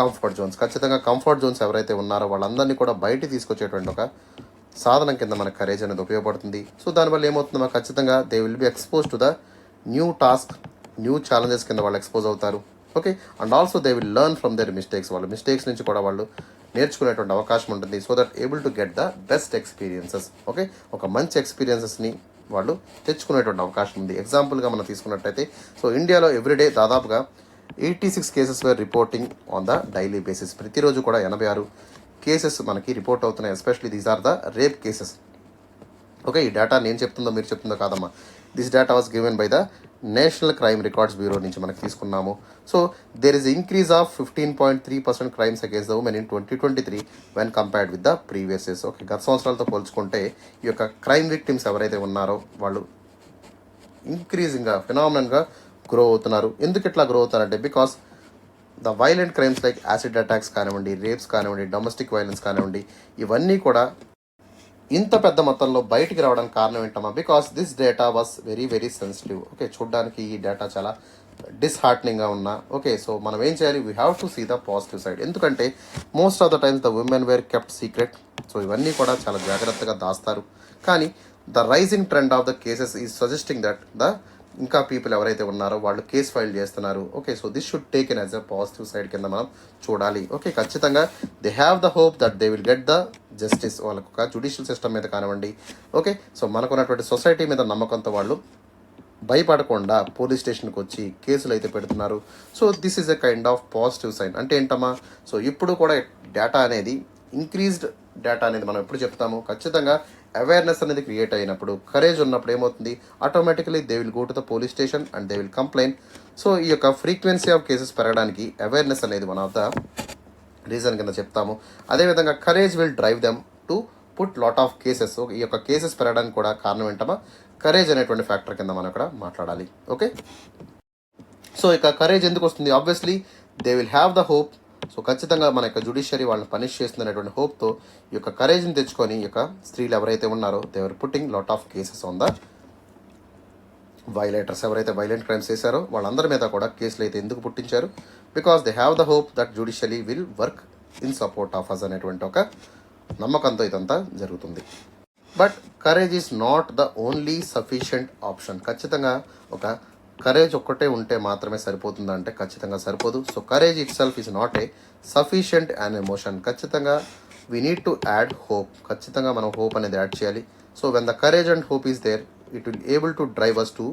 Speaker 1: comfort Jones. ఖచ్చితంగా కంఫర్ట్ జోన్స్ ఎవరైతే ఉన్నారో వాళ్ళందరినీ కూడా బయట తీసుకొచ్చేటువంటి ఒక సాధనం కింద మనకు కరేజ్ అనేది ఉపయోగపడుతుంది. సో దానివల్ల ఏమవుతుందో మనకు ఖచ్చితంగా they will be expose to the new task, new challenges కింద వాళ్ళు ఎక్స్పోజ్ అవుతారు. Okay, and also they will learn from there mistakes. వాళ్ళ మిస్టేక్స్ నుంచి కూడా వాళ్ళు నేర్చుకునేటువంటి అవకాశం ఉంటుంది. So that able to get the best experiences. Okay, ఒక మంచి ఎక్స్పీరియన్సెస్ని వాళ్ళు తెచ్చుకునేటువంటి అవకాశం ఉంది. ఎగ్జాంపుల్గా మనం తీసుకున్నట్టయితే సో ఇండియాలో ఎవ్రీడే దాదాపుగా 86 cases were reporting on the daily basis. ప్రతిరోజు కూడా 86 కేసెస్ మనకి రిపోర్ట్ అవుతున్నాయి. Especially these are the rape cases. Okay, ఈ డేటా నేను చెప్తుందో మీరు చెప్తుందో కాదమ్మా. This data was given by the national crime records bureau నుంచి మనకి తీసుకున్నాము. So there is increase of 15.3% crimes against the women in 2023 when compared with the previous years. Okay, గత సంవత్సరాలతో పోల్చుకుంటే ఈ యొక్క క్రైమ్ విక్టిమ్స్ ఎవరైతే ఉన్నారో వాళ్ళు ఇంక్రీజింగ్గా ఫినామినన్గా గ్రో అవుతున్నారు. ఎందుకు ఇట్లా గ్రో అవుతారంటే because the violent crimes like acid attacks కానివ్వండి, రేప్స్ కానివ్వండి, డొమెస్టిక్ వైలెన్స్ కానివ్వండి, ఇవన్నీ కూడా ఇంత పెద్ద మొత్తంలో బయటికి రావడానికి కారణం ఏంటమ్మా? Because this data was very very sensitive. Okay, చూడడానికి ఈ డేటా చాలా డిస్హార్టనింగ్గా ఉన్నా. ఓకే, సో మనం ఏం చేయాలి? We have to see the positive side. ఎందుకంటే most of the times the women were kept secret. So ఇవన్నీ కూడా చాలా జాగ్రత్తగా దాస్తారు. కానీ the rising trend of the cases is suggesting that the ఇంకా పీపుల్ ఎవరైతే ఉన్నారో వాళ్ళు కేసు ఫైల్ చేస్తున్నారు. Okay, so this should taken as a positive side కింద మనం చూడాలి. ఓకే, ఖచ్చితంగా they have the hope that they will get the justice. వాళ్ళకు ఒక జ్యుడిషియల్ సిస్టమ్ మీద కానివ్వండి. ఓకే, సో మనకున్నటువంటి సొసైటీ మీద నమ్మకంతో వాళ్ళు భయపడకుండా పోలీస్ స్టేషన్కి వచ్చి కేసులు అయితే పెడుతున్నారు. So this is a kind of positive sign. అంటే ఏంటమ్మా? సో ఇప్పుడు కూడా డేటా అనేది ఇంక్రీజ్డ్ డేటా అనేది మనం ఎప్పుడు చెప్తాము? ఖచ్చితంగా అవేర్నెస్ అనేది క్రియేట్ అయినప్పుడు, కరేజ్ ఉన్నప్పుడు ఏమవుతుంది? Automatically they will go to the police station and they will complaint. So ఈ యొక్క ఫ్రీక్వెన్సీ ఆఫ్ కేసెస్ పెరగడానికి అవేర్నెస్ అనేది వన్ ఆఫ్ ద రీజన్ కింద చెప్తాము. అదేవిధంగా courage will drive them to put lot of cases. ఈ యొక్క కేసెస్ పెరగడానికి కూడా కారణం ఏంటమ్మా? కరేజ్ అనేటువంటి ఫ్యాక్టర్ కింద మనం ఇక్కడ మాట్లాడాలి. ఓకే, సో ఇక కరేజ్ ఎందుకు వస్తుంది? Obviously they will have the hope. So ఖచ్చితంగా మన యొక్క జ్యుడిషియరీ వాళ్ళని పనిష్ చేస్తుంది అనేటువంటి హోప్తో ఈ యొక్క కరేజ్ని తెచ్చుకొని ఈ యొక్క స్త్రీలు ఎవరైతే ఉన్నారో they are putting lot of cases on the violators. ఎవరైతే వైలెంట్ క్రైమ్స్ చేశారో వాళ్ళందరి మీద కూడా కేసులు అయితే ఎందుకు పుట్టించారు? Because they have the hope that judiciary will work in support of us అనేటువంటి ఒక నమ్మకంతో ఇదంతా జరుగుతుంది. But courage is not the only sufficient option. ఖచ్చితంగా ఒక కరేజ్ ఒక్కటే ఉంటే మాత్రమే సరిపోతుందా అంటే ఖచ్చితంగా సరిపోదు. So courage itself is not a sufficient and emotion. ఖచ్చితంగా we need to add hope. ఖచ్చితంగా మనం హోప్ అనేది యాడ్ చేయాలి. So when the courage and hope is there it will able to drive us to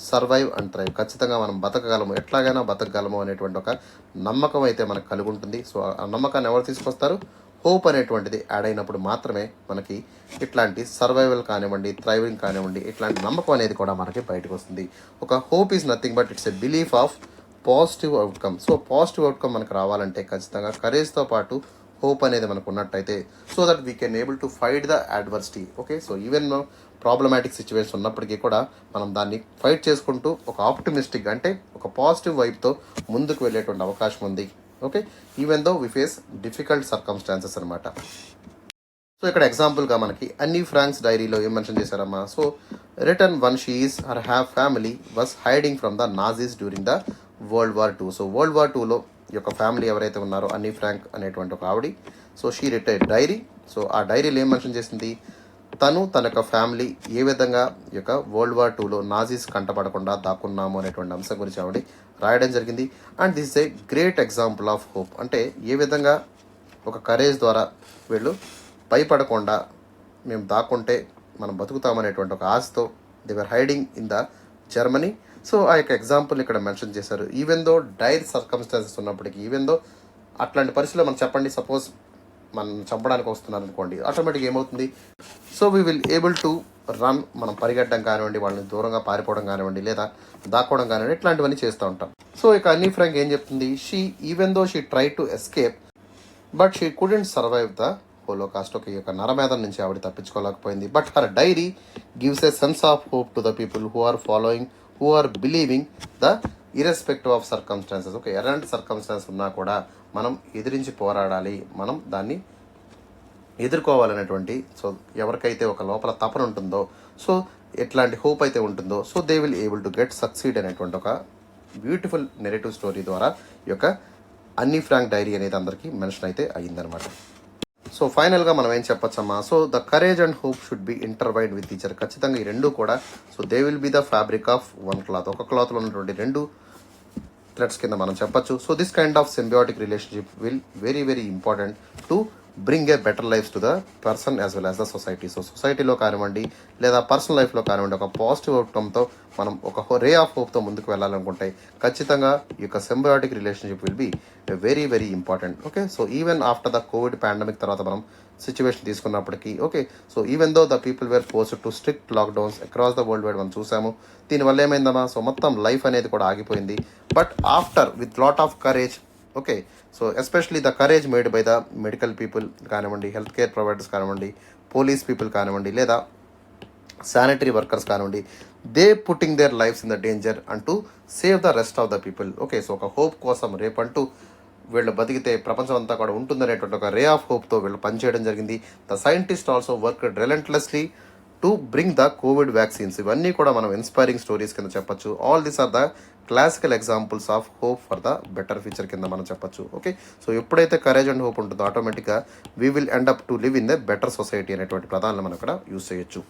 Speaker 1: survive and thrive. ఖచ్చితంగా మనం బతకగలము, ఎట్లాగైనా బతకగలము అనేటువంటి ఒక నమ్మకం అయితే మనకు కలిగి ఉంటుంది. సో ఆ నమ్మకాన్ని ఎవరు తీసుకొస్తారు? హోప్ అనేటువంటిది యాడ్ అయినప్పుడు మాత్రమే మనకి ఇట్లాంటి సర్వైవల్ కానివ్వండి, థ్రైవింగ్ కానివ్వండి, ఇట్లాంటి నమ్మకం అనేది కూడా మనకి బయటకు వస్తుంది. ఒక hope is nothing but it's a belief of positive outcome. So positive outcome మనకు రావాలంటే ఖచ్చితంగా కరేజ్తో పాటు హోప్ అనేది మనకు ఉన్నట్టయితే so that we can able to fight the adversity. Okay, so even problematic situation ఉన్నప్పటికీ కూడా మనం దాన్ని ఫైట్ చేసుకుంటూ ఒక ఆప్టిమిస్టిక్ అంటే ఒక పాజిటివ్ వైపుతో ముందుకు వెళ్ళేటువంటి అవకాశం ఉంది. Okay, even though we face difficult circumstances అనమాట. సో ఇక్కడ ఎగ్జాంపుల్గా మనకి అన్నీ ఫ్రాంక్స్ డైరీలో ఏం మెన్షన్ చేశారమ్మా? So written one she is her have family was hiding from the Nazis during the World War II. సో World War IIలో ఈ యొక్క ఫ్యామిలీ ఎవరైతే ఉన్నారో అన్నీ ఫ్రాంక్ అనేటువంటి ఒక ఆవిడ, so she retired diary. So ఆ డైరీలో ఏం మెన్షన్ చేసింది? తను తన యొక్క ఫ్యామిలీ ఏ విధంగా ఈ యొక్క World War IIలో నాజీస్ కంటపడకుండా దాక్కున్నాము అనేటువంటి అంశం గురించి ఆవిడ రాయడం జరిగింది. And this a great example of hope. అంటే ఏ విధంగా ఒక కరేజ్ ద్వారా వీళ్ళు భయపడకుండా మేము దాక్కుంటే మనం బతుకుతామనేటువంటి ఒక ఆశతో they were hiding in the Germany. So ఆ యొక్క ఎగ్జాంపుల్ ఇక్కడ మెన్షన్ చేశారు. ఈవెన్ దో డైర్ సర్కమ్స్టాన్సెస్ ఉన్నప్పటికీ, ఈవెన్ దో అట్లాంటి పరిస్థితుల్లో మనం చెప్పండి, సపోజ్ మనం చంపడానికి వస్తున్నారు అనుకోండి, ఆటోమేటిక్గా ఏమవుతుంది? So we will able to run. మనం పరిగెట్టడం కానివ్వండి, వాళ్ళని దూరంగా పారిపోవడం కానివ్వండి, లేదా దాక్కోవడం కానివ్వండి, ఇట్లాంటివన్నీ చేస్తూ ఉంటాం. సో ఇక అన్నీ ఫ్రాంక్ ఏం చెప్తుంది? She even though she try to escape but she couldn't survive the Holocaust. ఒక ఈ యొక్క నరమేధం నుంచి ఆవిడ తప్పించుకోలేకపోయింది. But her diary gives a sense of hope to the people who are following, who are believing the irrespective of circumstances. Okay, ఎలాంటి సర్కమ్స్టాన్సెస్ ఉన్నా కూడా మనం ఎదిరించి పోరాడాలి, మనం దాన్ని ఎదుర్కోవాలనేటువంటి సో ఎవరికైతే ఒక లోపల తపన ఉంటుందో సో ఎట్లాంటి హోప్ అయితే ఉంటుందో so they will able to get succeed అనేటువంటి ఒక బ్యూటిఫుల్ నెరేటివ్ స్టోరీ ద్వారా ఈ యొక్క అన్నీ ఫ్రాంక్ డైరీ అనేది అందరికీ మెన్షన్ అయితే అయ్యిందనమాట. సో ఫైనల్గా మనం ఏం చెప్పొచ్చమ్మా, so the courage and hope should be intertwined with each other. ఖచ్చితంగా ఈ రెండు కూడా so they will be the fabric of one cloth. ఒక క్లాత్లో ఉన్నటువంటి రెండు థ్రెడ్స్ కింద మనం చెప్పొచ్చు. So this kind of symbiotic relationship will very very important to bring a better life to the person as well as the society. So సొసైటీలో కానివ్వండి లేదా పర్సనల్ లైఫ్లో కానివ్వండి ఒక పాజిటివ్ అవుట్కమ్తో మనం ఒక రే ఆఫ్ హోప్తో ముందుకు వెళ్ళాలనుకుంటే ఖచ్చితంగా ఈ యొక్క symbiotic relationship will be very very important. Okay, so even after the covid pandemic తర్వాత మనం సిచ్యువేషన్ తీసుకున్నప్పటికీ okay, so even though the people were forced to strict lockdowns across the world wide మనం చూసాము. దీనివల్ల ఏమైందమ్మా, సో మొత్తం లైఫ్ అనేది కూడా ఆగిపోయింది. But after with lot of courage okay, so especially the courage made by the medical people కానివ్వండి, హెల్త్ కేర్ ప్రొవైడర్స్ కానివ్వండి, పోలీస్ పీపుల్ కానివ్వండి లేదా శానిటరీ వర్కర్స్ కానివ్వండి, they putting there lifes in the danger and to save the rest of the people. Okay, so ఒక హోప్ కోసం రేపంటూ వీళ్ళు బతికితే ప్రపంచం అంతా కూడా ఉంటుందనేటువంటి ఒక రే ఆఫ్ హోప్తో వీళ్ళు పనిచేయడం జరిగింది. The scientist also work relentlessly to bring the covid vaccines. ఇవన్నీ కూడా మనం ఇన్స్పైరింగ్ స్టోరీస్ కింద చెప్పొచ్చు. All these are the classical examples of hope for the better future కింద మనం చెప్పొచ్చు. ఓకే, సో ఎప్పుడైతే కరేజ్ అండ్ హోప్ ఉంటుందో ఆటోమేటిక్గా we will end up to live in the better society అనేటువంటి ప్రధానాలను మనం ఇక్కడ యూజ్ చేయొచ్చు.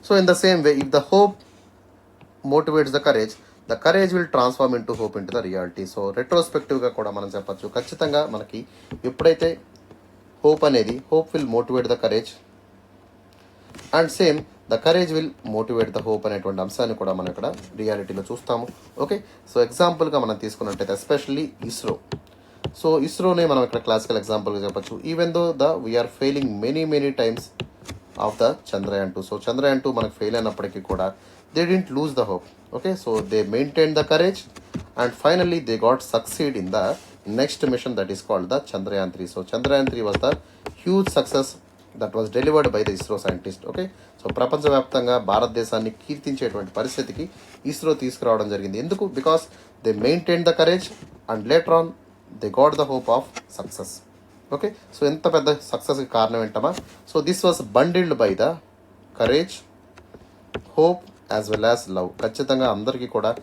Speaker 1: So in the same way if the hope motivates the courage will transform into hope into the reality. So రెట్రోస్పెక్టివ్గా కూడా మనం చెప్పొచ్చు. ఖచ్చితంగా మనకి ఎప్పుడైతే hope will motivate the courage and same the courage will motivate the hope అనేటువంటి అంశాన్ని కూడా మనం ఇక్కడ రియాలిటీలో చూస్తాము. ఓకే, సో ఎగ్జాంపుల్గా మనం తీసుకున్నట్టయితే ఎస్పెషల్లీ ఇస్రో. సో ఇస్రోనే మనం ఇక్కడ క్లాసికల్ ఎగ్జాంపుల్గా చెప్పచ్చు. Even though we're failing many times of the Chandrayaan 2. So Chandrayaan 2 మనకు ఫెయిల్ అయినప్పటికీ కూడా they didn't lose the hope. Okay, so they maintain the courage and finally they got succeed in the next mission that is called the Chandrayaan 3. So Chandrayaan 3 was the huge success that was delivered by the ISRO scientist. Okay, so ప్రపంచవ్యాప్తంగా భారతదేశాన్ని కీర్తించేటువంటి పరిస్థితికి ఇస్రో తీసుకురావడం జరిగింది. ఎందుకు? Because they maintain the courage and later on they got the hope of success. Okay, so ఎంత పెద్ద సక్సెస్కి కారణం ఏంటమ్మా, so this was bundled by the courage, hope as well as love. ఖచ్చితంగా అందరికీ కూడా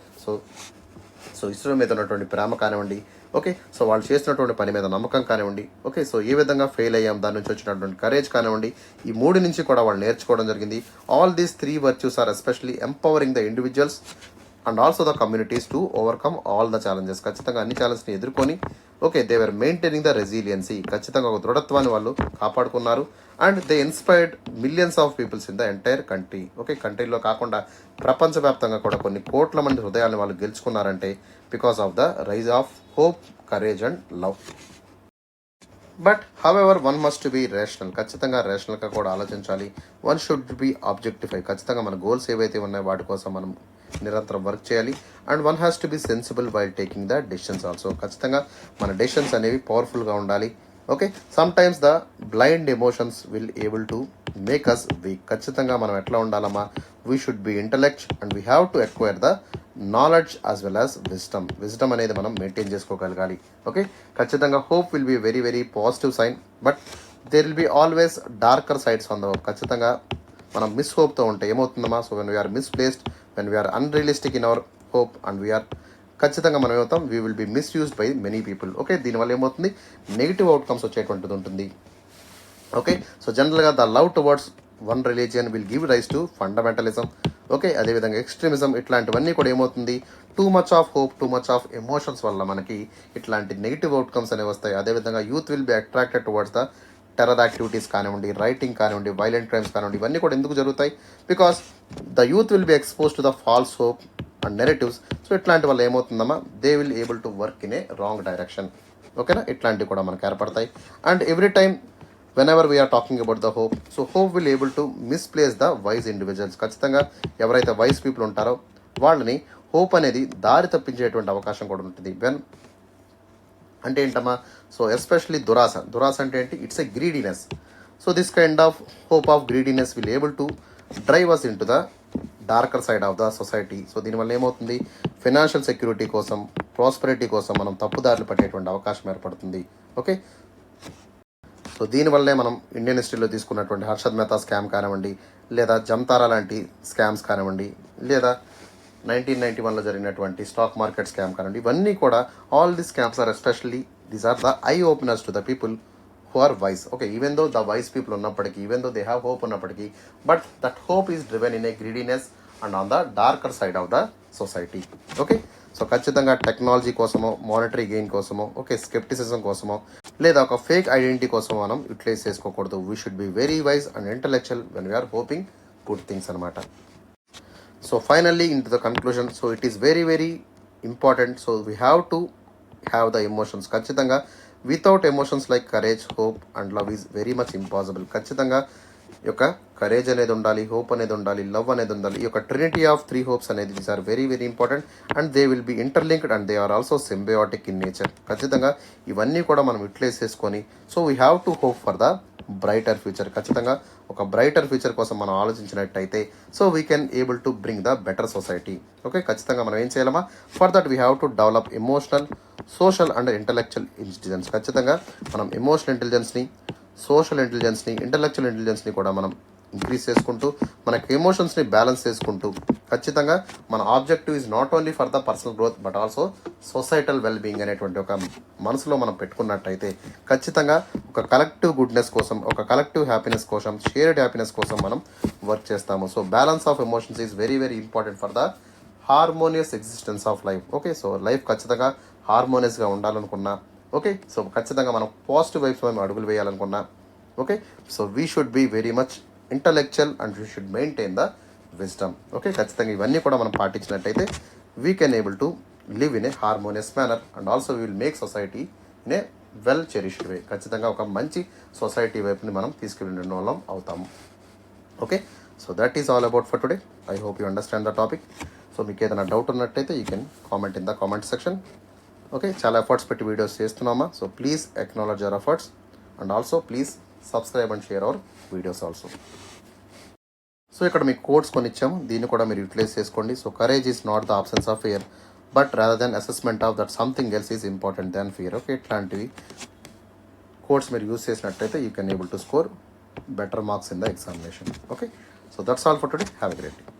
Speaker 1: సో ఇస్రో మీద ఉన్నటువంటి ప్రేమ కానివ్వండి, ఓకే, సో వాళ్ళు చేసినటువంటి పని మీద నమ్మకం కానివ్వండి, ఓకే, సో ఏ విధంగా ఫెయిల్ అయ్యాం దాని నుంచి వచ్చినటువంటి కరేజ్ కానివ్వండి, ఈ మూడు నుంచి కూడా వాళ్ళు నేర్చుకోవడం జరిగింది. All these 3 virtues are especially empowering the individuals and also the communities to overcome all the challenges. ఖచ్చితంగా అన్ని ఛాలెంజ్ని ఎదుర్కొని okay they were maintaining the resiliency. ఖచ్చితంగా ఒక దృఢత్వాన్ని వాళ్ళు కాపాడుకున్నారు and they inspired millions of peoples in the entire country. Okay, కంట్రీలో కాకుండా ప్రపంచవ్యాప్తంగా కూడా కొన్ని కోట్ల మంది హృదయాలను వాళ్ళు గెలుచుకున్నారంటే because of the rise of hope, courage and love. But however one must be rational. ఖచ్చితంగా రేషనల్గా కూడా ఆలోచించాలి. One should be objectify. ఖచ్చితంగా మన గోల్స్ ఏవైతే ఉన్నాయో వాటి కోసం మనం నిరంతరం వర్క్ చేయాలి and one has to be sensible while taking the decisions also. ఖచ్చితంగా మన డెసిషన్స్ అనేవి పవర్ఫుల్గా ఉండాలి. Okay, some times the blind emotions will able to make us weak. ఖచ్చితంగా మనం ఎట్లా ఉండాలమ్మా, we should be intellect and we have to acquire the knowledge as well as wisdom అనేది మనం మెయింటైన్ చేసుకోగలగాలి. ఓకే, ఖచ్చితంగా hope will be very very positive sign but there will be always darker sides on the hope. ఖచ్చితంగా మనం మిస్ హోప్తో ఉంటే ఏమవుతుందమ్మా, so when we are misplaced, when we are unrealistic in our hope and we are ఖచ్చితంగా మనం ఏమవుతాం, we will be misused by many people. Okay, దీనివల్ల ఏమవుతుంది, నెగిటివ్ అవుట్కమ్స్ వచ్చేటువంటిది ఉంటుంది. ఓకే, సో జనరల్గా the love towards one religion will give rise to fundamentalism. Okay, అదేవిధంగా ఎక్స్ట్రీమిజం ఇట్లాంటివన్నీ కూడా ఏమవుతుంది, too much of hope, too much of emotions వల్ల మనకి ఇట్లాంటి నెగిటివ్ అవుట్కమ్స్ అనేవి వస్తాయి. అదేవిధంగా youth will be attracted towards the terror activities కానివ్వండి, రైటింగ్ కానివ్వండి, వైలెంట్ క్రైమ్స్ కానివ్వండి, ఇవన్నీ కూడా ఎందుకు జరుగుతాయి, because the youth will be expose to the false hope and narratives. So ఇట్లాంటి వల్ల ఏమవుతుందమ్మా, they will able to work in a wrong direction. ఓకేనా, ఇట్లాంటివి కూడా మనకు ఏర్పడతాయి. And every time whenever we are talking about the hope, so hope will able to misplace the wise individuals. ఖచ్చితంగా ఎవరైతే వైజ్ పీపుల్ ఉంటారో వాళ్ళని హోప్ అనేది దారి తప్పించేటువంటి అవకాశం కూడా ఉంటుంది. వెన్ అంటే ఏంటమ్మా, సో ఎస్పెషల్లీ దురాశ అంటే ఏంటి, it's a greediness. So this kind of hope of greediness will able to drive us in to the darker side of the society. So దీనివల్ల ఏమవుతుంది, ఫైనాన్షియల్ సెక్యూరిటీ కోసం, ప్రాస్పరిటీ కోసం మనం తప్పుదారులు పట్టేటువంటి అవకాశం ఏర్పడుతుంది. ఓకే, సో దీనివల్లే మనం ఇండియన్ హిస్టరీలో తీసుకున్నటువంటి హర్షద్ మెహతా స్కామ్ కానివ్వండి, లేదా జమ్తారా లాంటి స్కామ్స్ కానివ్వండి, లేదా 1991లో జరిగినటువంటి స్టాక్ మార్కెట్ స్కామ్ కానివ్వండి, ఇవన్నీ కూడా all the scams are especially these are the eye openers to the people who are wise. Okay, even though the wise people ఉన్నప్పటికీ, even though they have hope ఉన్నప్పటికీ, but that hope is driven in a greediness and on the darker side of the society. Okay, so ఖచ్చితంగా టెక్నాలజీ కోసమో, మానిటరీ గెయిన్ కోసమో, ఓకే స్కెప్టిసిజం కోసమో, లేదా ఒక ఫేక్ ఐడెంటిటీ కోసమో మనం యూటిలైజ్ చేసుకోకూడదు. We should be very wise and intellectual when we are hoping good things అనమాట. So finally in to the conclusion, so it is very very important. So we have to have the emotions. ఖచ్చితంగా without emotions like courage, hope and love is very much impossible. ఖచ్చితంగా ఈ యొక్క కరేజ్ అనేది ఉండాలి, హోప్ అనేది ఉండాలి, లవ్ అనేది ఉండాలి. ఈ యొక్క ట్రినిటీ ఆఫ్ 3 హోప్స్ అనేది these are very very important and they will be interlinked and they are also symbiotic in nature. ఖచ్చితంగా ఇవన్నీ కూడా మనం యూటిలైజ్ చేసుకొని, so we have to hope for the brighter future. ఖచ్చితంగా ఒక బ్రైటర్ ఫ్యూచర్ కోసం మనం ఆలోచించినట్టయితే, so we can able to bring the better society. Okay, ఖచ్చితంగా మనం ఏం చేయాలమ్మా, for that we have to develop emotional, social and intellectual intelligence. ఖచ్చితంగా మనం ఎమోషనల్ ఇంటెలిజెన్స్ని, సోషల్ ఇంటెలిజెన్స్ని, ఇంటలెక్చువల్ ఇంటెలిజెన్స్ని కూడా మనం ఇంక్రీజ్ చేసుకుంటూ, మనకి ఎమోషన్స్ని బ్యాలెన్స్ చేసుకుంటూ, ఖచ్చితంగా మన objective is not only for the personal growth but also societal well being అనేటువంటి ఒక మనసులో మనం పెట్టుకున్నట్టయితే, ఖచ్చితంగా ఒక కలెక్టివ్ గుడ్నెస్ కోసం, ఒక కలెక్టివ్ హ్యాపీనెస్ కోసం, షేర్డ్ హ్యాపీనెస్ కోసం మనం వర్క్ చేస్తాము. So balance of emotions is very very important for the harmonious existence of life. Okay, so life ఖచ్చితంగా హార్మోనియస్గా ఉండాలనుకున్నా, ఓకే, సో ఖచ్చితంగా మనం పాజిటివ్ వైబ్స్ మేము అడుగులు వేయాలనుకున్నా, okay, so we should be very much intellectual and we should maintain the wisdom. Okay, ఖచ్చితంగా ఇవన్నీ కూడా మనం పాటించినట్టయితే we can able to live in a harmonious manner and also we will make society in a well cherished way. ఖచ్చితంగా ఒక మంచి సొసైటీ వైపుని మనం తీసుకెళ్ళిన వాళ్ళం అవుతాము. Okay, so that is all about for today. I hope you understand the topic. So మీకు ఏదైనా డౌట్ ఉన్నట్టయితే you can comment in the comment section. Okay, చాలా ఎఫర్ట్స్ పెట్టి వీడియోస్ చేస్తున్నామా, so please acknowledge our efforts and also please subscribe and share our videos also. So ఇక్కడ మీకు కోడ్స్ కొన్ని ఇచ్చాము, దీన్ని కూడా మీరు యూటిలైజ్ చేసుకోండి. So courage is not the absence of fear but rather than assessment of that something else is important than fear. Okay, ఇట్లాంటివి కోడ్స్ మీరు యూజ్ చేసినట్టయితే you can able to score better marks in the examination. Okay, so that's all for today. Have a great day.